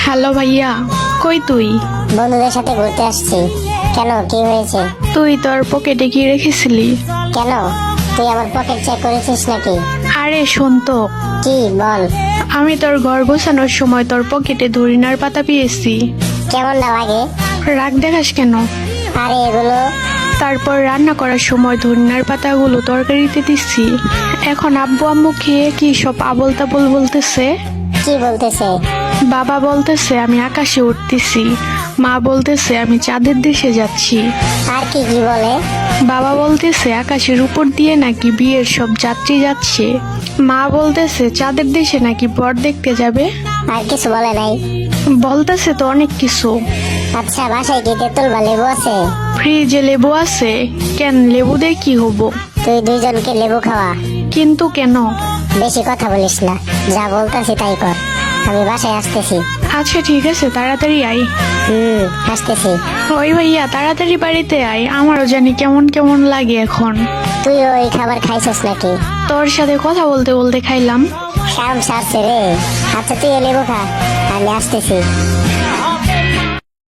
Hello ভাইয়া, কই তুই? বন্ধুদের সাথে ঘুরতে আসছি। কেন, কি হয়েছে? তুই তোর পকেটে কি রেখেছিলি? কেন, তুই আমার পকেট চেক করেছিস নাকি? আরে শোন তো, কি বল। আমি তোর ঘর গোছানোর সময় তোর পকেটে ধরিনার পাতা পেয়েছি। কেমন না লাগে? রাগ দেখাস কেন? আরে এগুলো তারপর রান্না করার সময় ধনিয়ার পাতাগুলো তরকারিতে দিচ্ছি। এখন আব্বু আম্মু খেয়ে কি সব আবল তাবল বলতেছে। কি বলতেছে? বাবা বলতেছে আমি আকাশে উঠতেছি, মা বলতেছে আমি চাঁদের দেশে যাচ্ছি। আর কি কি বলে? বাবা বলতেছে আকাশের উপর দিয়ে নাকি বিয়ের সব যাত্রী যাচ্ছে, মা বলতেছে চাঁদের দেশে নাকি বর দেখতে যাবে। আর কিছু বলে নাই? বলতেছে তো অনেক কিছু। আচ্ছা, বাসায় কি তেঁতুল বা লেবু আছে? ফ্রিজে লেবু আছে। কেন, লেবু দিয়ে কি হবো? তুই দুইজনকে লেবু খাওয়া। কিন্তু কেন? বেশি কথা বলিস না, যা বলতেছি তাই কর। আমি বাসায় আসতেছি। আচ্ছা ঠিক আছে, তাড়াতাড়ি আয়। আসতেছি। ওই ভাইয়া, তাড়াতাড়ি বাড়িতে আয়, আমারও জানি কেমন কেমন লাগে এখন। তুই ওই খাবার খাইছিস নাকি? তোর সাথে কথা বলতে বলতে খাইলাম। কাম সারছে রে। আচ্ছা তুই লেবু খা, আমি আসতেছি।